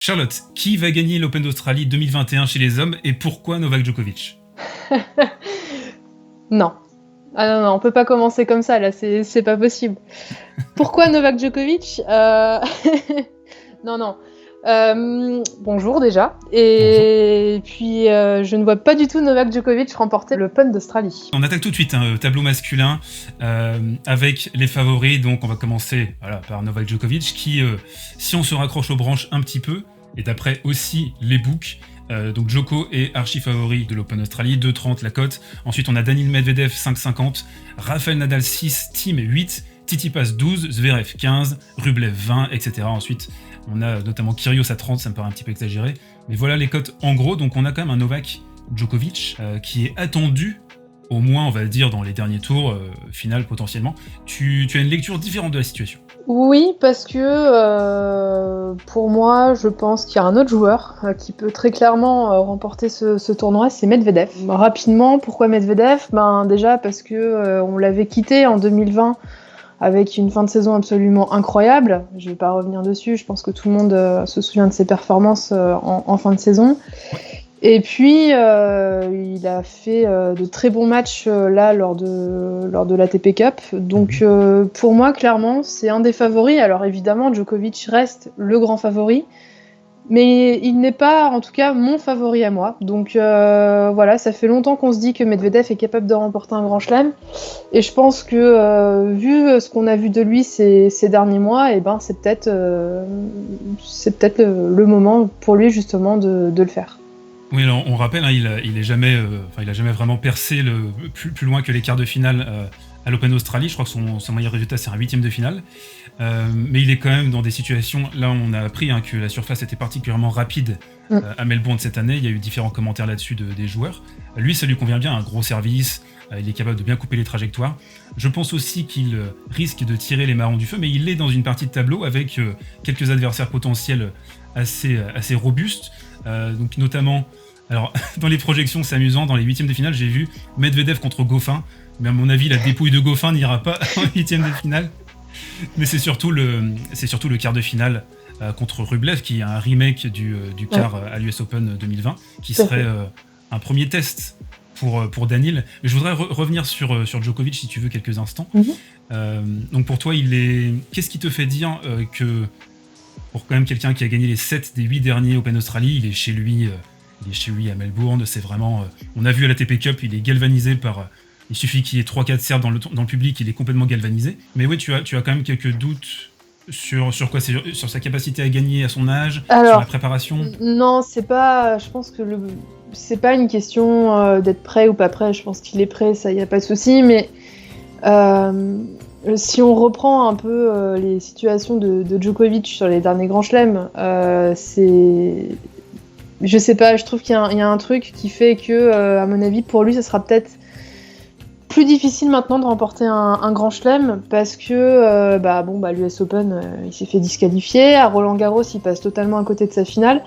Charlotte, qui va gagner l'Open d'Australie 2021 chez les hommes et pourquoi Novak Djokovic? Non. Ah non, non, on peut pas commencer comme ça, là, c'est pas possible. Pourquoi Novak Djokovic? Non, non. Bonjour déjà. Bonjour. Et puis, je ne vois pas du tout Novak Djokovic remporter l'Open d'Australie. On attaque tout de suite, tableau masculin, avec les favoris. Donc on va commencer par Novak Djokovic qui, si on se raccroche aux branches un petit peu, et d'après aussi les books, donc Djoko est archi favori de l'Open Australie, 2,30 la cote. Ensuite on a Daniil Medvedev 5,50, Rafael Nadal 6, Thiem 8, Tsitsipas 12, Zverev 15, Rublev 20, etc. Ensuite on a notamment Kyrgios à 30, ça me paraît un petit peu exagéré. Mais voilà les cotes en gros, donc on a quand même un Novak Djokovic qui est attendu, au moins on va dire dans les derniers tours, finales potentiellement. Tu as une lecture différente de la situation. Oui, parce que pour moi, je pense qu'il y a un autre joueur qui peut très clairement remporter ce tournoi, c'est Medvedev. Rapidement, pourquoi Medvedev? Déjà parce que on l'avait quitté en 2020 avec une fin de saison absolument incroyable. Je ne vais pas revenir dessus, je pense que tout le monde se souvient de ses performances en fin de saison. Ouais. Et puis, il a fait de très bons matchs là lors de l'ATP Cup. Donc, pour moi, clairement, c'est un des favoris. Alors, évidemment, Djokovic reste le grand favori. Mais il n'est pas, en tout cas, mon favori à moi. Donc, voilà, ça fait longtemps qu'on se dit que Medvedev est capable de remporter un grand chelem. Et je pense que, vu ce qu'on a vu de lui ces derniers mois, c'est peut-être le moment pour lui, justement, de le faire. Oui, alors on rappelle, il a jamais vraiment percé plus loin que les quarts de finale à l'Open Australie. Je crois que son meilleur résultat, c'est un 8e de finale. Mais il est quand même dans des situations... Là, on a appris que la surface était particulièrement rapide à Melbourne cette année. Il y a eu différents commentaires là-dessus des joueurs. Lui, ça lui convient bien, un gros service. Il est capable de bien couper les trajectoires. Je pense aussi qu'il risque de tirer les marrons du feu, mais il est dans une partie de tableau avec quelques adversaires potentiels assez robustes. Donc notamment, alors dans les projections, c'est amusant, dans les 8e de finale, j'ai vu Medvedev contre Goffin, mais à mon avis, la dépouille de Goffin n'ira pas en 8e de finale. Mais c'est surtout le quart de finale contre Rublev, qui est un remake du quart à l'US Open 2020, qui serait un premier test pour Daniil. Mais je voudrais revenir sur Djokovic, si tu veux, quelques instants. Donc pour toi, qu'est-ce qui te fait dire que pour quand même quelqu'un qui a gagné les 7 des 8 derniers Open Australie, il est chez lui à Melbourne, c'est vraiment... on a vu à la TP Cup, il est galvanisé par... il suffit qu'il y ait 3-4 Serbes dans le public, il est complètement galvanisé. Mais oui, tu as quand même quelques doutes sur quoi? Sur sa capacité à gagner à son âge, sur la préparation? Non, c'est pas... Je pense que c'est pas une question d'être prêt ou pas prêt. Je pense qu'il est prêt, ça, y a pas de souci. Mais... si on reprend un peu les situations de Djokovic sur les derniers grands chelems, c'est... Je sais pas, je trouve qu'il y a un truc qui fait que, à mon avis, pour lui, ça sera peut-être plus difficile maintenant de remporter un grand chelem parce que l'US Open, il s'est fait disqualifier. À Roland-Garros, il passe totalement à côté de sa finale.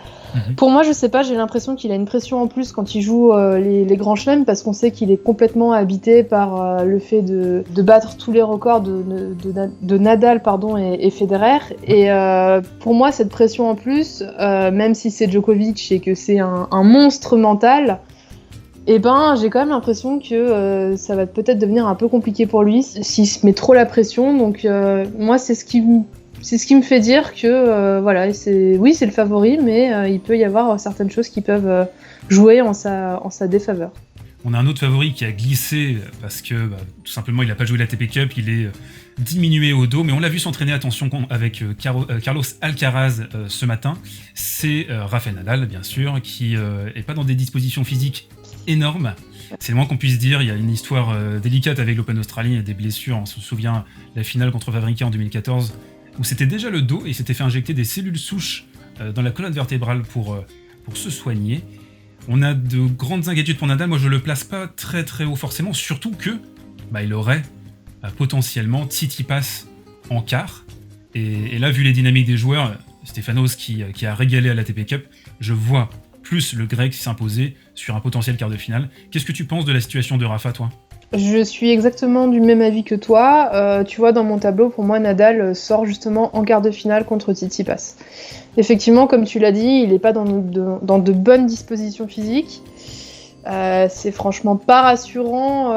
Pour moi, je sais pas, j'ai l'impression qu'il a une pression en plus quand il joue les grands chelems parce qu'on sait qu'il est complètement habité par le fait de battre tous les records de Nadal et Federer. Et pour moi, cette pression en plus, même si c'est Djokovic et que c'est un monstre mental, j'ai quand même l'impression que ça va peut-être devenir un peu compliqué pour lui s'il se met trop la pression. Donc moi, c'est ce qui me fait dire que c'est le favori, mais il peut y avoir certaines choses qui peuvent jouer en sa défaveur. On a un autre favori qui a glissé parce que tout simplement il n'a pas joué la TP Cup, il est diminué au dos, mais on l'a vu s'entraîner, attention, avec Carlos Alcaraz ce matin. C'est Rafael Nadal, bien sûr, qui n'est pas dans des dispositions physiques énormes. C'est le moins qu'on puisse dire. Il y a une histoire délicate avec l'Open Australie, il y a des blessures. On se souvient la finale contre Wawrinka en 2014, où c'était déjà le dos et il s'était fait injecter des cellules souches dans la colonne vertébrale pour se soigner. On a de grandes inquiétudes pour Nadal. Moi, je le place pas très très haut forcément, surtout que il aurait potentiellement Tsitsipas en quart. Et là, vu les dynamiques des joueurs, Stefanos qui a régalé à l'ATP Cup, je vois plus le grec s'imposer sur un potentiel quart de finale. Qu'est-ce que tu penses de la situation de Rafa, toi? Je suis exactement du même avis que toi. Tu vois, dans mon tableau, pour moi, Nadal sort justement en quart de finale contre Tsitsipas. Effectivement, comme tu l'as dit, il n'est pas dans de bonnes dispositions physiques. C'est franchement pas rassurant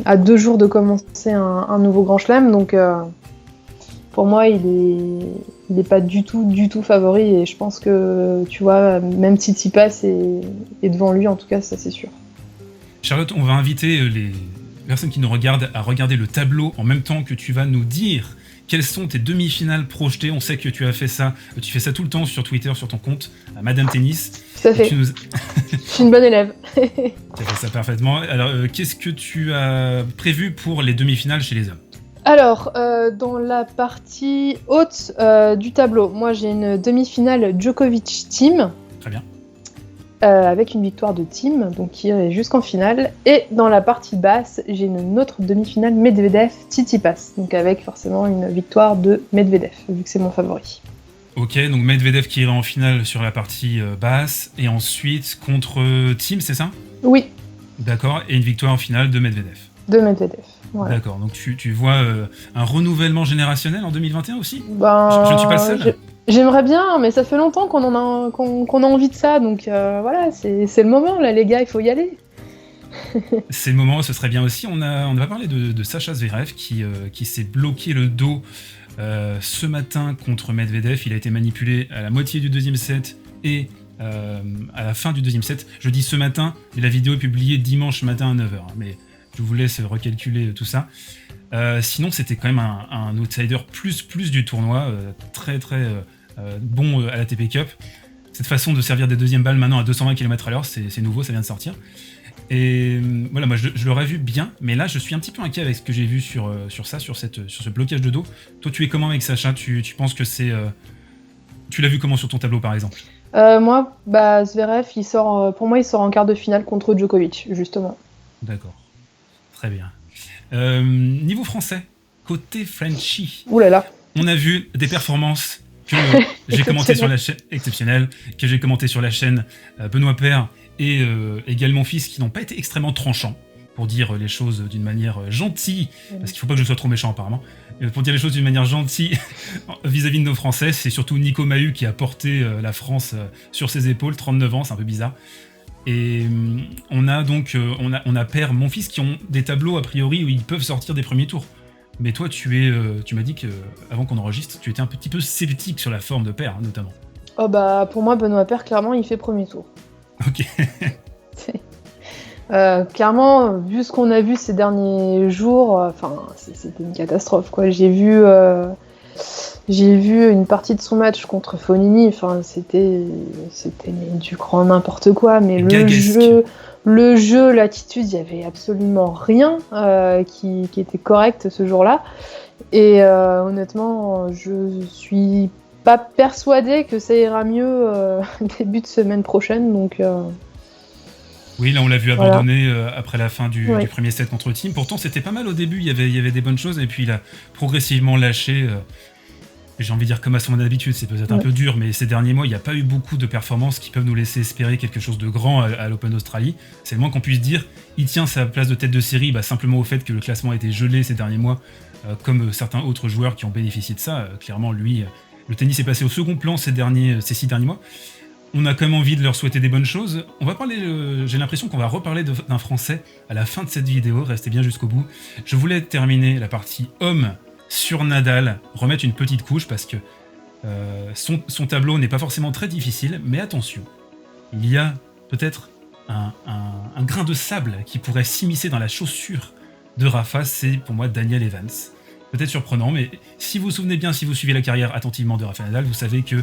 à 2 jours de commencer un nouveau Grand Chelem. Donc, pour moi, il est pas du tout favori. Et je pense que, tu vois, même Tsitsipas est devant lui, en tout cas, ça c'est sûr. Charlotte, on va inviter les personnes qui nous regardent à regarder le tableau en même temps que tu vas nous dire quelles sont tes demi-finales projetées. On sait que tu as fait ça, tu fais ça tout le temps sur Twitter, sur ton compte, à Madame Tennis. Tout à fait. Je suis une bonne élève. Tu as fait ça parfaitement. Alors, qu'est-ce que tu as prévu pour les demi-finales chez les hommes ? Alors, dans la partie haute du tableau, moi j'ai une demi-finale Djokovic-Thiem. Très bien. Avec une victoire de Thiem, donc qui irait jusqu'en finale. Et dans la partie basse, j'ai une autre demi-finale Medvedev-Tsitsipas, donc avec forcément une victoire de Medvedev, vu que c'est mon favori. Ok, donc Medvedev qui irait en finale sur la partie basse, et ensuite contre Thiem, c'est ça ? Oui. D'accord, et une victoire en finale de Medvedev. De Medvedev, voilà. D'accord, donc tu vois un renouvellement générationnel en 2021 aussi ? Ben, je ne suis pas le seul. J'aimerais bien, mais ça fait longtemps qu'on a envie de ça, donc voilà, c'est le moment, là, les gars, il faut y aller. C'est le moment, ce serait bien aussi. On va parler de Sacha Zverev qui s'est bloqué le dos ce matin contre Medvedev. Il a été manipulé à la moitié du deuxième set et à la fin du deuxième set. Je dis ce matin, mais la vidéo est publiée dimanche matin à 9h. Mais je vous laisse recalculer tout ça. Sinon, c'était quand même un outsider plus du tournoi, très bon à la TP Cup. Cette façon de servir des deuxièmes balles maintenant à 220 km/h, c'est nouveau, ça vient de sortir. Et voilà, moi je l'aurais vu bien, mais là je suis un petit peu inquiet avec ce que j'ai vu sur ce blocage de dos. Toi, tu es comment avec Sacha ? Tu penses que c'est... Tu l'as vu comment sur ton tableau, par exemple ? Moi, Zverev, pour moi, il sort en quart de finale contre Djokovic, justement. D'accord, très bien. Niveau français, côté Frenchie, ouh là là, on a vu des performances que j'ai commentées sur la chaîne exceptionnelle, que j'ai commentées sur la chaîne Benoît Paire et également mon fils, qui n'ont pas été extrêmement tranchants, pour dire les choses d'une manière gentille, parce qu'il ne faut pas que je sois trop méchant apparemment, pour dire les choses d'une manière gentille vis-à-vis de nos Français. C'est surtout Nico Mahut qui a porté la France sur ses épaules, 39 ans, c'est un peu bizarre. Et on a donc on a Paire, mon fils, qui ont des tableaux a priori où ils peuvent sortir des premiers tours. Mais toi, tu m'as dit qu'avant qu'on enregistre, tu étais un petit peu sceptique sur la forme de Paire, notamment. Oh pour moi, Benoît Paire, clairement, il fait premier tour. Ok. Clairement, vu ce qu'on a vu ces derniers jours, c'était une catastrophe, quoi. J'ai vu une partie de son match contre Fognini, c'était du grand n'importe quoi, mais le jeu, l'attitude, il y avait absolument rien qui était correct ce jour-là. Et honnêtement, je suis pas persuadée que ça ira mieux début de semaine prochaine, donc... Oui, là on l'a vu abandonner après la fin du premier set contre Thiem. Pourtant c'était pas mal au début, il y avait des bonnes choses, et puis il a progressivement lâché. J'ai envie de dire comme à son habitude, c'est peut-être un peu dur, mais ces derniers mois il n'y a pas eu beaucoup de performances qui peuvent nous laisser espérer quelque chose de grand à l'Open d'Australie. C'est le moins qu'on puisse dire. Il tient sa place de tête de série simplement au fait que le classement a été gelé ces derniers mois, comme certains autres joueurs qui ont bénéficié de ça. Clairement, lui, le tennis est passé au second plan ces 6 derniers mois. On a quand même envie de leur souhaiter des bonnes choses. On va parler, j'ai l'impression qu'on va reparler d'un Français à la fin de cette vidéo. Restez bien jusqu'au bout. Je voulais terminer la partie homme sur Nadal, remettre une petite couche parce que son tableau n'est pas forcément très difficile, mais attention, il y a peut-être un grain de sable qui pourrait s'immiscer dans la chaussure de Rafa. C'est pour moi Daniel Evans. Peut-être surprenant, mais si vous vous souvenez bien, si vous suivez la carrière attentivement de Rafa Nadal, vous savez que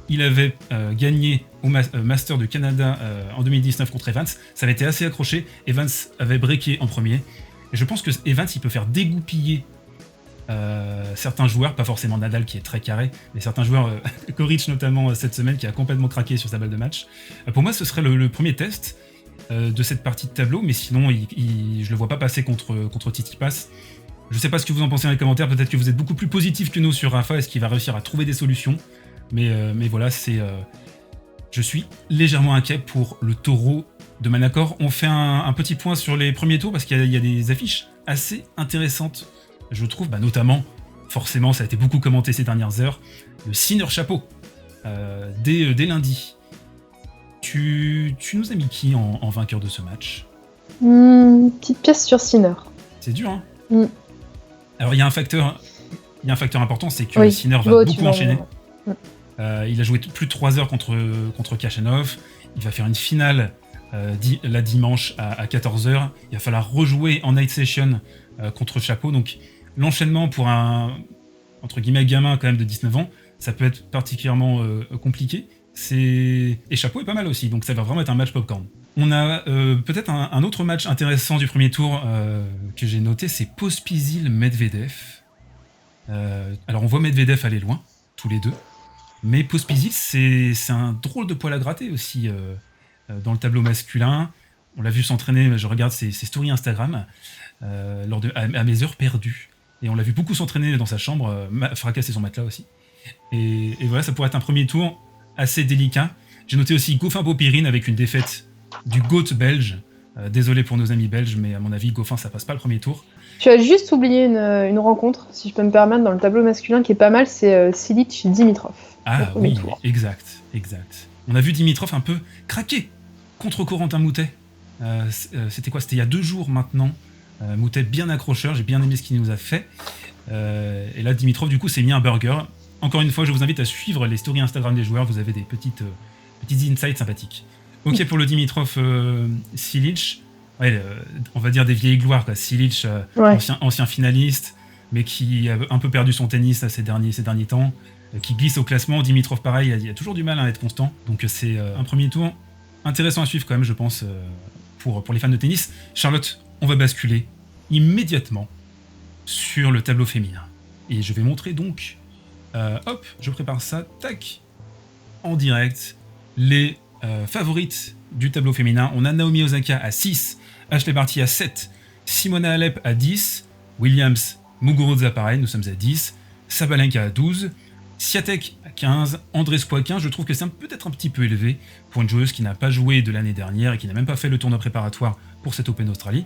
il avait gagné au Master de Canada en 2019 contre Evans. Ça avait été assez accroché. Evans avait breaké en premier. Et je pense que Evans, il peut faire dégoupiller certains joueurs, pas forcément Nadal qui est très carré, mais certains joueurs, Koric notamment cette semaine, qui a complètement craqué sur sa balle de match. Pour moi, ce serait le premier test de cette partie de tableau, mais sinon, je le vois pas passer contre Tsitsipas. Je sais pas ce que vous en pensez dans les commentaires, peut-être que vous êtes beaucoup plus positif que nous sur Rafa, est-ce qu'il va réussir à trouver des solutions ? Mais voilà, je suis légèrement inquiet pour le taureau de Manacor. On fait un petit point sur les premiers tours parce qu'il y a des affiches assez intéressantes, je trouve, notamment, forcément, ça a été beaucoup commenté ces dernières heures, le Sinner Chapeau, dès lundi. Tu nous as mis qui en vainqueur de ce match ? Petite pièce sur Sinner. C'est dur, hein ? Alors, il y a un facteur important, c'est que Sinner va beaucoup enchaîner. Il a joué plus de 3 heures contre Khachanov. Il va faire une finale la dimanche à 14h. Il va falloir rejouer en night session contre Chapeau. Donc, l'enchaînement pour un, entre guillemets, gamin quand même de 19 ans, ça peut être particulièrement compliqué. Et Chapeau est pas mal aussi, donc ça va vraiment être un match popcorn. On a peut-être un autre match intéressant du premier tour que j'ai noté, c'est Pospisil-Medvedev. Alors on voit Medvedev aller loin, tous les deux, mais Pospisil c'est un drôle de poil à gratter aussi dans le tableau masculin. On l'a vu s'entraîner, je regarde ses stories Instagram, à mes heures perdues. Et on l'a vu beaucoup s'entraîner dans sa chambre, fracasser son matelas aussi. Et voilà, ça pourrait être un premier tour assez délicat. J'ai noté aussi Goffin-Popirine avec une défaite du GOAT belge. Désolé pour nos amis belges, mais à mon avis, Goffin, ça passe pas le premier tour. Tu as juste oublié une rencontre, si je peux me permettre, dans le tableau masculin qui est pas mal, c'est Silic-Dimitrov. Ah oui, exact. On a vu Dimitrov un peu craquer contre Corentin Moutet. C'était quoi ? C'était il y a 2 jours maintenant. Moutet bien accrocheur, j'ai bien aimé ce qu'il nous a fait. Et là, Dimitrov, du coup, s'est mis un burger. Encore une fois, je vous invite à suivre les stories Instagram des joueurs, vous avez des petites insights sympathiques. Ok pour le Dimitrov Silic, on va dire des vieilles gloires, quoi. Silic, ancien finaliste, mais qui a un peu perdu son tennis ces derniers temps, qui glisse au classement. Dimitrov, pareil, il a toujours du mal à être constant. Donc c'est un premier tour intéressant à suivre quand même, je pense, pour les fans de tennis. Charlotte, on va basculer immédiatement sur le tableau féminin. Et je vais montrer donc, je prépare ça, tac, en direct, les favorites du tableau féminin. On a Naomi Osaka à 6, Ashley Barty à 7, Simona Halep à 10, Williams, Muguruza pareil, nous sommes à 10, Sabalenka à 12, Swiatek à 15, Andrescu à 15. Je trouve que c'est peut-être un petit peu élevé pour une joueuse qui n'a pas joué de l'année dernière et qui n'a même pas fait le tournoi préparatoire pour cette Open Australie.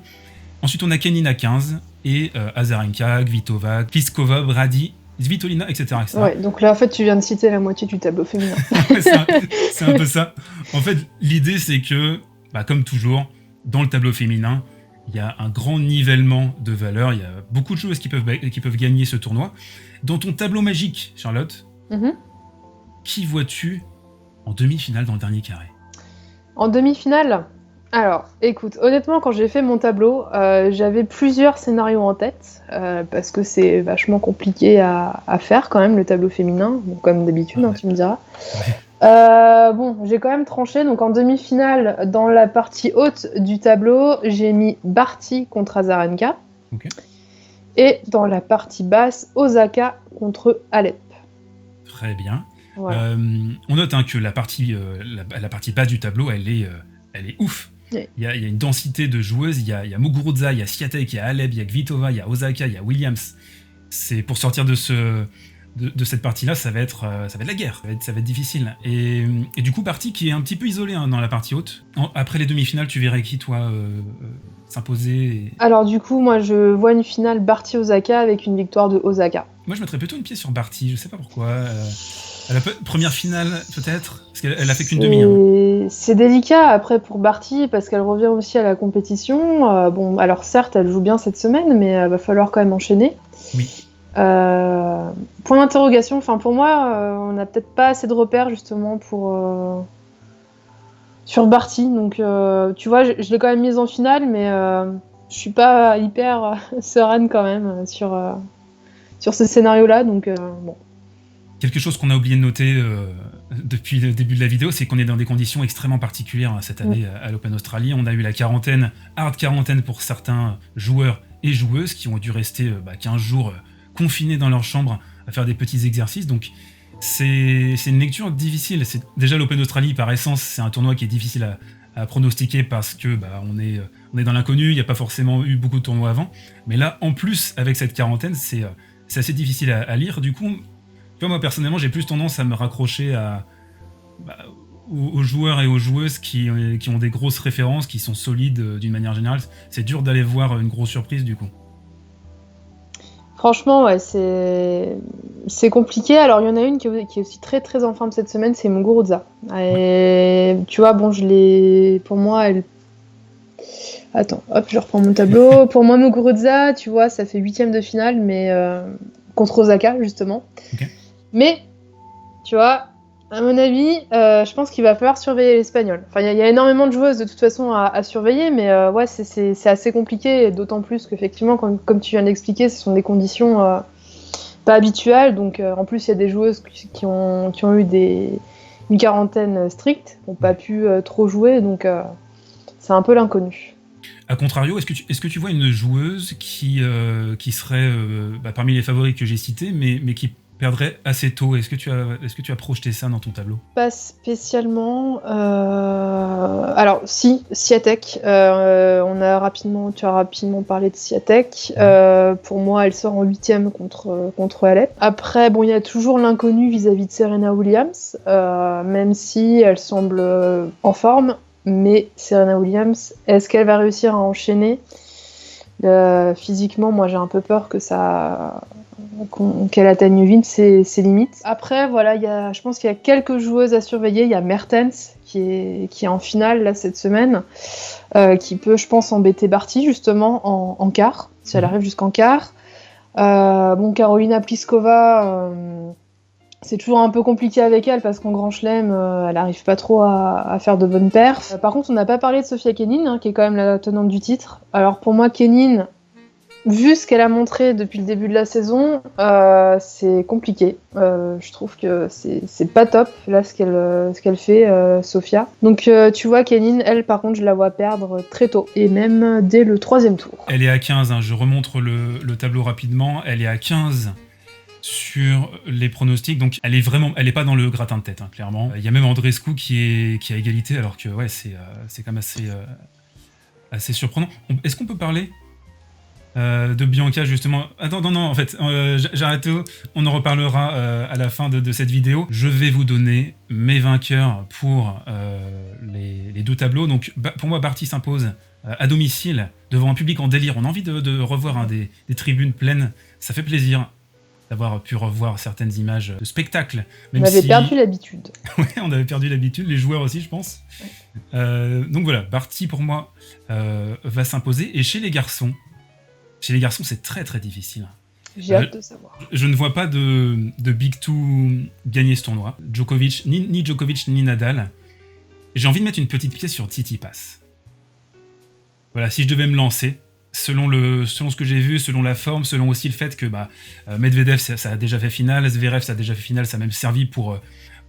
Ensuite, on a Kenin à 15 et Azarenka, Kvitova, Pliskova, Brady, Svitolina, etc., etc. Ouais, donc là, en fait, tu viens de citer la moitié du tableau féminin. c'est un peu ça. En fait, l'idée, c'est que, comme toujours, dans le tableau féminin, il y a un grand nivellement de valeur. Il y a beaucoup de joueuses qui peuvent gagner ce tournoi. Dans ton tableau magique, Charlotte, qui vois-tu en demi-finale dans le dernier carré ? En demi-finale ? Alors, écoute, honnêtement, quand j'ai fait mon tableau, j'avais plusieurs scénarios en tête, parce que c'est vachement compliqué à faire quand même, le tableau féminin, bon, comme d'habitude, tu me diras. J'ai quand même tranché, donc en demi-finale, dans la partie haute du tableau, j'ai mis Barty contre Azarenka, et dans la partie basse, Osaka contre Halep. Très bien. Voilà. On note que la partie basse du tableau, elle est ouf. Il y a une densité de joueuses, il y a Muguruza, il y a Swiatek, il y a Halep, il y a Kvitova, il y a Osaka, il y a Williams. C'est pour sortir de cette partie-là, ça va être la guerre, ça va être difficile. Et du coup, Barty qui est un petit peu isolé dans la partie haute. Après les demi-finales, tu verrais qui, toi, s'imposer Alors du coup, moi je vois une finale Barty-Osaka avec une victoire de Osaka. Moi je mettrais plutôt une pièce sur Barty, je sais pas pourquoi. Première finale peut-être, parce qu'elle a fait qu'une demi. C'est délicat après pour Barty parce qu'elle revient aussi à la compétition. Alors certes, elle joue bien cette semaine, mais va falloir quand même enchaîner. Oui. Point d'interrogation. Enfin pour moi, on n'a peut-être pas assez de repères justement sur Barty. Donc tu vois, je l'ai quand même mise en finale, mais je suis pas hyper sereine quand même sur ce scénario-là. Donc bon. Quelque chose qu'on a oublié de noter depuis le début de la vidéo, c'est qu'on est dans des conditions extrêmement particulières cette année à l'Open Australie. On a eu la quarantaine, hard quarantaine pour certains joueurs et joueuses qui ont dû rester 15 jours confinés dans leur chambre à faire des petits exercices. Donc c'est une lecture difficile. Déjà l'Open Australie, par essence, c'est un tournoi qui est difficile à pronostiquer parce que on est dans l'inconnu, il n'y a pas forcément eu beaucoup de tournois avant. Mais là, en plus, avec cette quarantaine, c'est assez difficile à lire. Du coup, moi personnellement, j'ai plus tendance à me raccrocher aux joueurs et aux joueuses qui ont des grosses références, qui sont solides d'une manière générale. C'est dur d'aller voir une grosse surprise du coup. Franchement, ouais, c'est compliqué. Alors, il y en a une qui est aussi très très en forme cette semaine, c'est Muguruza. Et tu vois, bon, pour moi, Attends, hop, je reprends mon tableau. Pour moi, Muguruza, tu vois, ça fait 8ème de finale, mais contre Osaka, justement. Okay. Mais, tu vois, à mon avis, je pense qu'il va falloir surveiller l'Espagnol. Enfin, il y a énormément de joueuses, de toute façon, à surveiller, mais ouais, c'est assez compliqué, d'autant plus qu'effectivement, comme tu viens d'expliquer, ce sont des conditions pas habituelles. Donc, en plus, il y a des joueuses qui ont eu une quarantaine stricte, qui n'ont pas pu trop jouer, donc c'est un peu l'inconnu. A contrario, est-ce que tu vois une joueuse qui serait parmi les favoris que j'ai cités, mais qui perdrait assez tôt? Est-ce que tu as projeté ça dans ton tableau? Pas spécialement. Alors, si, Swiatek. Tu as rapidement parlé de Swiatek. Pour moi, elle sort en 8ème contre Alep. Après, bon, il y a toujours l'inconnu vis-à-vis de Serena Williams, même si elle semble en forme. Mais Serena Williams, est-ce qu'elle va réussir à enchaîner ? Physiquement, moi j'ai un peu peur qu'elle atteigne vite ses limites. Après, voilà, je pense qu'il y a quelques joueuses à surveiller. Il y a Mertens qui est en finale là, cette semaine, qui peut, je pense, embêter Barty justement en quart, si elle arrive jusqu'en quart. Carolina Pliskova... c'est toujours un peu compliqué avec elle parce qu'en Grand Chelem, elle n'arrive pas trop à faire de bonnes perfs. Par contre, on n'a pas parlé de Sofia Kenin, qui est quand même la tenante du titre. Alors pour moi, Kenin, vu ce qu'elle a montré depuis le début de la saison, c'est compliqué. Je trouve que c'est pas top là ce qu'elle fait, Sofia. Donc tu vois, Kenin, elle par contre, je la vois perdre très tôt et même dès le 3e tour. Elle est à 15, hein, je remontre le tableau rapidement. Elle est à 15 sur les pronostics, donc elle est pas dans le gratin de tête, hein, clairement. Il y a même Andreescu qui est à égalité, alors que ouais, c'est quand même assez surprenant. Est-ce qu'on peut parler de Bianca justement? Attends, non, en fait, j'arrête tout. On en reparlera à la fin de cette vidéo. Je vais vous donner mes vainqueurs pour les deux tableaux. Donc pour moi, Barty s'impose à domicile devant un public en délire. On a envie de revoir des tribunes pleines. Ça fait plaisir d'avoir pu revoir certaines images de spectacle. On avait perdu l'habitude. Ouais, on avait perdu l'habitude, les joueurs aussi, je pense. Ouais. Donc voilà, Barty, pour moi, va s'imposer. Et chez les garçons, c'est très très difficile. J'ai hâte de savoir. Je ne vois pas de Big Two gagner ce tournoi. Djokovic, ni Djokovic, ni Nadal. J'ai envie de mettre une petite pièce sur Tsitsipas. Voilà, si je devais me lancer, selon ce que j'ai vu, selon la forme, selon aussi le fait que Medvedev ça a déjà fait finale, Zverev ça a déjà fait finale, ça a même servi pour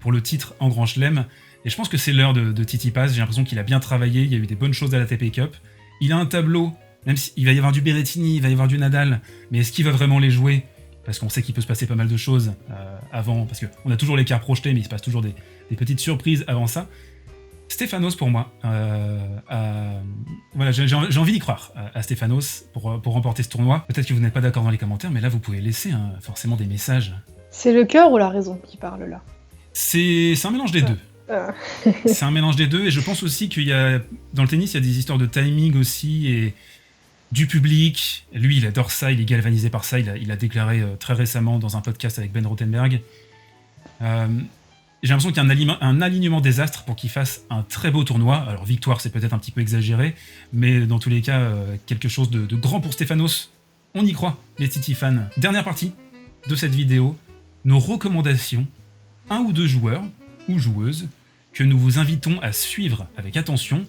le titre en Grand Chelem. Et je pense que c'est l'heure de Tsitsipas. J'ai l'impression qu'il a bien travaillé, il y a eu des bonnes choses à la ATP Cup. Il a un tableau, même s'il va y avoir du Berrettini, il va y avoir du Nadal, mais est-ce qu'il va vraiment les jouer? Parce qu'on sait qu'il peut se passer pas mal de choses avant, parce qu'on a toujours les quarts projetés, mais il se passe toujours des petites surprises avant ça. Stefanos pour moi, voilà, j'ai envie d'y croire à Stefanos pour remporter ce tournoi. Peut-être que vous n'êtes pas d'accord dans les commentaires, mais là vous pouvez laisser forcément des messages. C'est le cœur ou la raison qui parle là? C'est un mélange des deux. C'est un mélange des deux, et je pense aussi qu'il y a, dans le tennis, il y a des histoires de timing aussi, et du public. Lui, il adore ça, il est galvanisé par ça, il a déclaré très récemment dans un podcast avec Ben Rothenberg. J'ai l'impression qu'il y a un alignement des astres pour qu'il fasse un très beau tournoi. Alors victoire, c'est peut-être un petit peu exagéré, mais dans tous les cas, quelque chose de grand pour Stefanos. On y croit, les Titi fans. Dernière partie de cette vidéo, nos recommandations, un ou deux joueurs ou joueuses que nous vous invitons à suivre avec attention.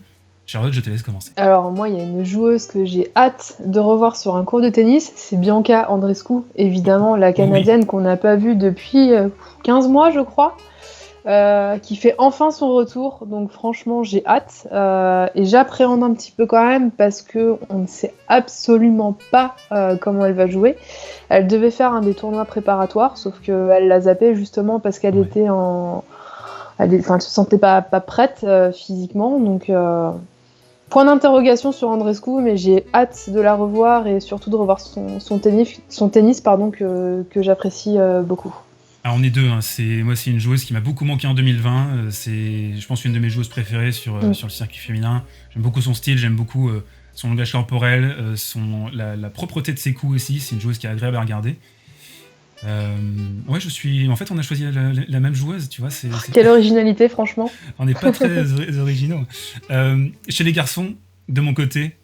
Charlotte, je te laisse commencer. Alors moi, il y a une joueuse que j'ai hâte de revoir sur un court de tennis, c'est Bianca Andreescu, évidemment, la Canadienne qu'on n'a pas vue depuis 15 mois, je crois. Qui fait enfin son retour, donc franchement j'ai hâte et j'appréhende un petit peu quand même parce que on ne sait absolument pas comment elle va jouer. Elle devait faire un des tournois préparatoires, sauf qu'elle l'a zappé justement parce qu'elle était elle se sentait pas prête physiquement, donc point d'interrogation sur Andreescu, mais j'ai hâte de la revoir et surtout de revoir son tennis que j'apprécie beaucoup. Alors on est deux, hein. C'est une joueuse qui m'a beaucoup manqué en 2020. C'est, je pense, une de mes joueuses préférées sur le circuit féminin. J'aime beaucoup son style, j'aime beaucoup son langage corporel, la propreté de ses coups aussi. C'est une joueuse qui est agréable à regarder. Ouais, en fait, on a choisi la même joueuse, tu vois. Quelle originalité, franchement. On n'est pas très originaux. Chez les garçons, de mon côté,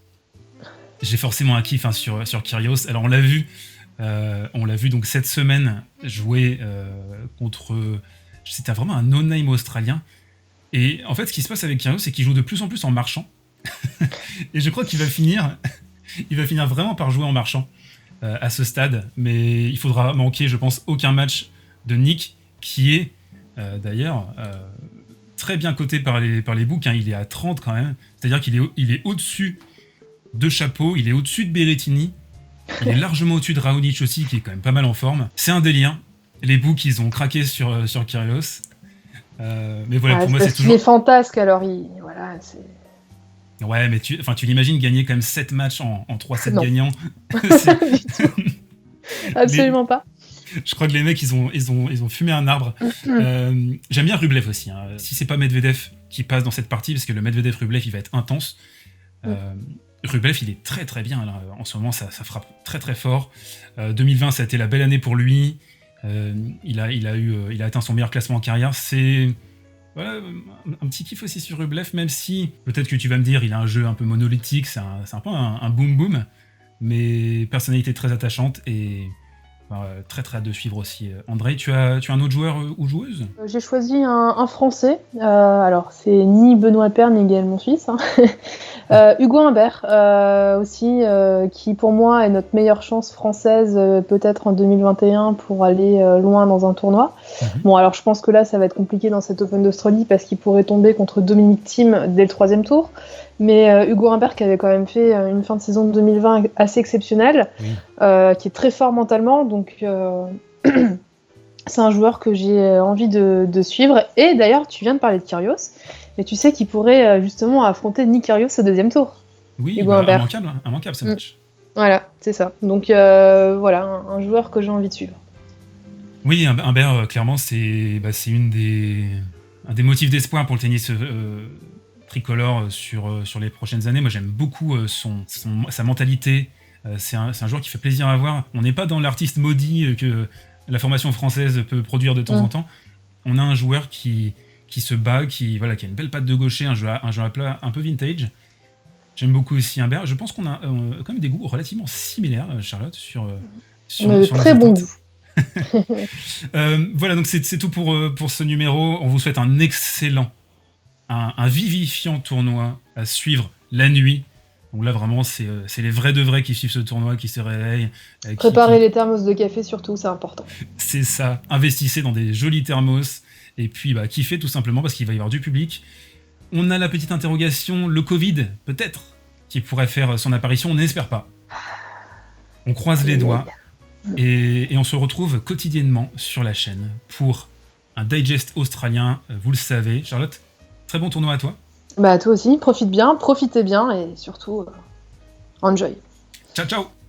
j'ai forcément un kiff, hein, sur Kyrgios. Alors on l'a vu donc cette semaine jouer contre. C'était vraiment un no-name australien. Et en fait, ce qui se passe avec Kyrgios, c'est qu'il joue de plus en plus en marchant. Et je crois qu'il va finir vraiment par jouer en marchant à ce stade. Mais il faudra manquer, je pense, aucun match de Nick, qui est d'ailleurs très bien coté par les books, hein. Il est à 30 quand même. C'est-à-dire qu'il est au-dessus de Chapeau, il est au-dessus de Berrettini. Il est largement au-dessus de Raonic aussi, qui est quand même pas mal en forme. C'est un délire. Les books, ils ont craqué sur Kyrgios. Mais voilà, pour moi, c'est toujours... Il est fantasque, alors voilà, c'est... Ouais, mais tu l'imagines gagner quand même 7 matchs en 3 sets gagnants. Absolument pas. Je crois que les mecs, ils ont fumé un arbre. J'aime bien Rublev aussi, hein. Si c'est pas Medvedev qui passe dans cette partie, parce que le Medvedev-Rublev, il va être intense. Rublev, il est très très bien là. En ce moment, ça frappe très très fort. 2020, ça a été la belle année pour lui. Il a atteint son meilleur classement en carrière. C'est voilà, un petit kiff aussi sur Rublev, même si peut-être que tu vas me dire, il a un jeu un peu monolithique, c'est un peu un boom boom, mais personnalité très attachante et très très hâte de suivre aussi. André, tu as un autre joueur ou joueuse ? J'ai choisi un Français. Alors, c'est ni Benoît Paire ni Gaël Monfils. Hein. Hugo Humbert, aussi, qui pour moi est notre meilleure chance française, peut-être en 2021, pour aller loin dans un tournoi. Bon, alors je pense que là, ça va être compliqué dans cet Open d'Australie parce qu'il pourrait tomber contre Dominic Thiem dès le 3e tour. Mais Hugo Humbert, qui avait quand même fait une fin de saison de 2020 assez exceptionnelle, qui est très fort mentalement, donc c'est un joueur que j'ai envie de suivre. Et d'ailleurs, tu viens de parler de Kyrgios, mais tu sais qu'il pourrait justement affronter Nick Kyrgios au 2e tour. Oui, immanquable ce match. Voilà, c'est ça. Donc voilà, un joueur que j'ai envie de suivre. Oui, Humbert, clairement, c'est un des motifs d'espoir pour le tennis tricolore sur les prochaines années. Moi, j'aime beaucoup sa mentalité. C'est un joueur qui fait plaisir à voir. On n'est pas dans l'artiste maudit que la formation française peut produire de temps en temps. On a un joueur qui se bat, qui a une belle patte de gaucher, un jeu à plat un peu vintage. J'aime beaucoup aussi Humbert. Je pense qu'on a quand même des goûts relativement similaires, Charlotte, sur très bon goût. Voilà, donc c'est tout pour ce numéro. On vous souhaite un excellent, un vivifiant tournoi à suivre la nuit. Donc là, vraiment, c'est les vrais de vrais qui suivent ce tournoi, qui se réveillent. Préparez les thermos de café, surtout, c'est important. C'est ça. Investissez dans des jolis thermos. Et puis, kiffez tout simplement parce qu'il va y avoir du public. On a la petite interrogation, le Covid, peut-être, qui pourrait faire son apparition. On n'espère pas. On croise les doigts. Et on se retrouve quotidiennement sur la chaîne pour un digest australien. Vous le savez. Charlotte, très bon tournoi à toi. Toi aussi, profitez bien, et surtout, enjoy. Ciao, ciao.